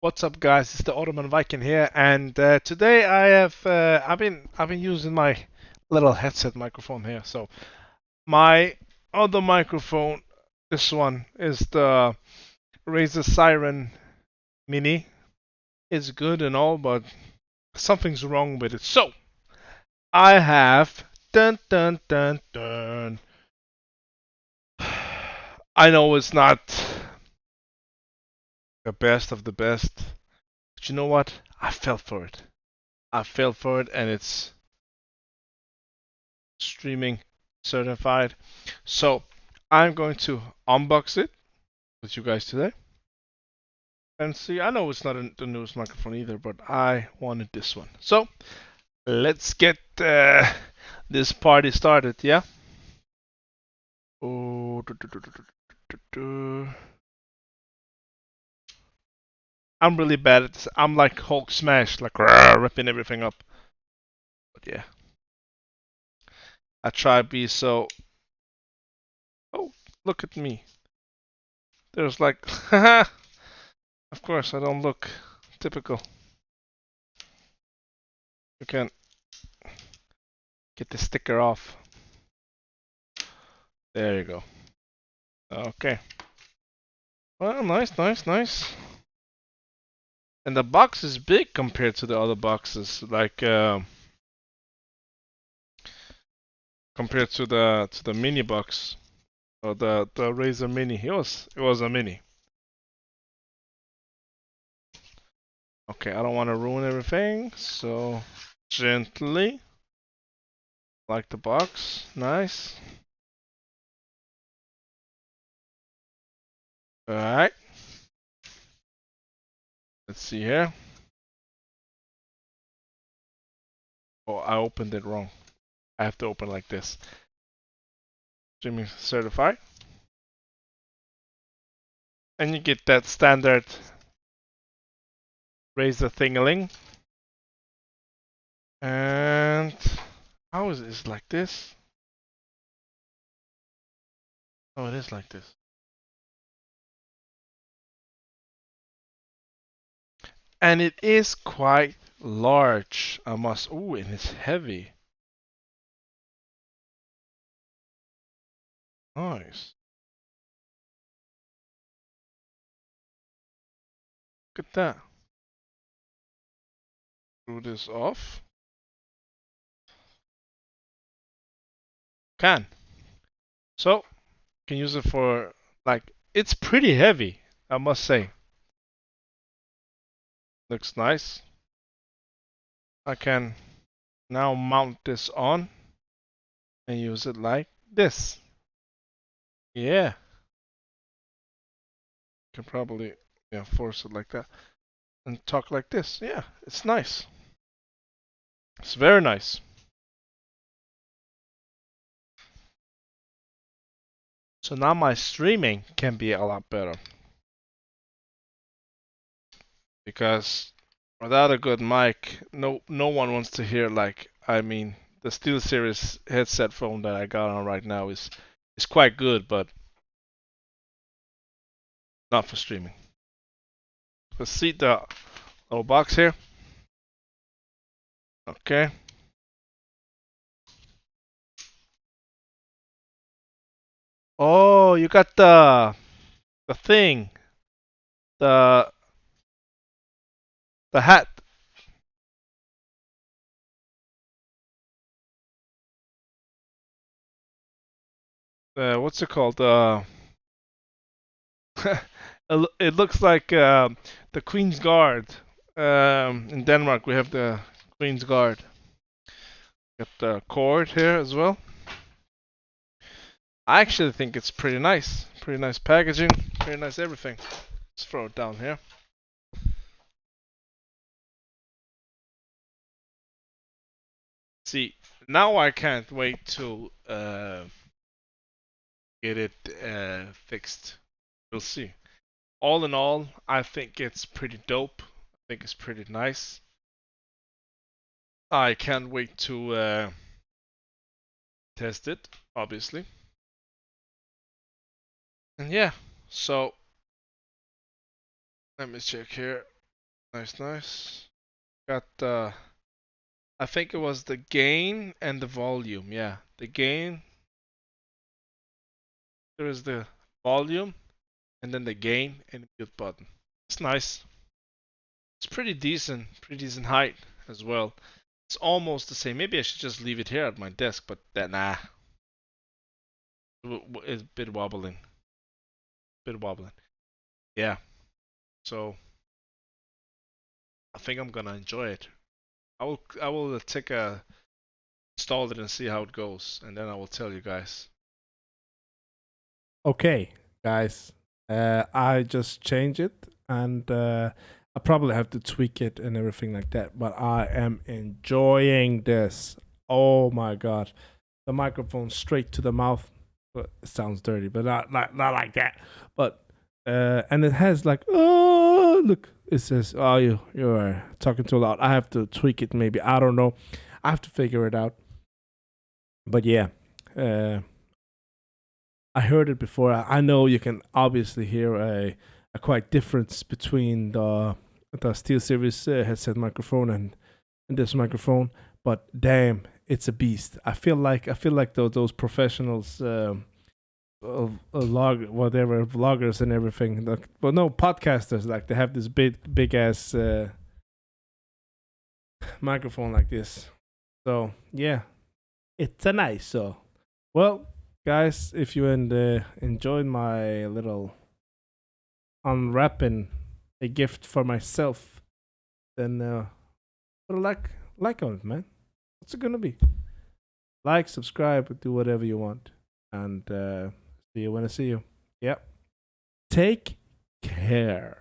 What's up, guys? It's the Ottoman Viking here, and today I've been using my little headset microphone here. So my other microphone, this one is the Razer Siren Mini. It's good and all, but something's wrong with it. So I have dun dun dun dun. I know it's not the best of the best, but you know what? I fell for it. I fell for it, and it's streaming certified. So I'm going to unbox it with you guys today and see. I know it's not the newest microphone either, but I wanted this one. So let's get this party started. Yeah. Oh, I'm really bad at this. I'm like Hulk smash, like ripping everything up. But yeah, I try to be so. Oh, look at me. There's like, of course I don't look typical. You can get the sticker off. There you go. Okay. Well, nice, nice, nice. And the box is big compared to the other boxes, like compared to the mini box or the Razer Mini. It was a mini. Okay, I don't want to ruin everything, so gently, like the box. Nice. All right. Let's see here. Oh, I opened it wrong. I have to open like this. Streaming certified. And you get that standard Razer thingaling. And how is it like this? Oh, it is like this. And it is quite large. I must. Ooh, and it's heavy. Nice. Look at that. Screw this off. Can. So, can use it for, like, it's pretty heavy, I must say. Looks nice. I can now mount this on and use it like this. Yeah. Can probably, yeah, force it like that and talk like this. Yeah, it's nice. It's very nice. So now my streaming can be a lot better because without a good mic, no one wants to hear, like, I mean, the SteelSeries headset phone that I got on right now is quite good, but not for streaming. Let's see the little box here. Okay. Oh, you got the thing, the the hat. What's it called? It looks like the Queen's Guard. In Denmark, we have the Queen's Guard. Got the cord here as well. I actually think it's pretty nice. Pretty nice packaging. Pretty nice everything. Let's throw it down here. See, now I can't wait to get it fixed. We'll see. All in all, I think it's pretty dope. I think it's pretty nice. I can't wait to test it, obviously. And yeah, so let me check here. Nice, nice. Got I think it was the gain and the volume. Yeah, the gain. There is the volume, and then the gain and the mute button. It's nice. It's pretty decent height as well. It's almost the same. Maybe I should just leave it here at my desk, but nah, it's a bit wobbling. Bit wobbling. Yeah. So I think I'm gonna enjoy it. I will take a install it and see how it goes, and then I will tell you guys. Okay, guys, I just changed it, and I probably have to tweak it and everything like that. But I am enjoying this. Oh my god, the microphone straight to the mouth. Well, it sounds dirty, but not like that. But and it has like, oh look, it says, oh, you're talking too loud. I have to tweak it. Maybe, I don't know. I have to figure it out. But yeah. I heard it before. I know you can obviously hear a quite difference between the SteelSeries headset microphone and this microphone, but damn, it's a beast. I feel like those professionals, whatever vloggers and everything. Like, well, no, podcasters, like they have this big ass microphone like this. So yeah, it's a nice. So well, guys, if you enjoyed my little unwrapping a gift for myself, then put a like on it, man. What's it gonna be? Like, subscribe, do whatever you want, and see you when I see you. Yep. Take care.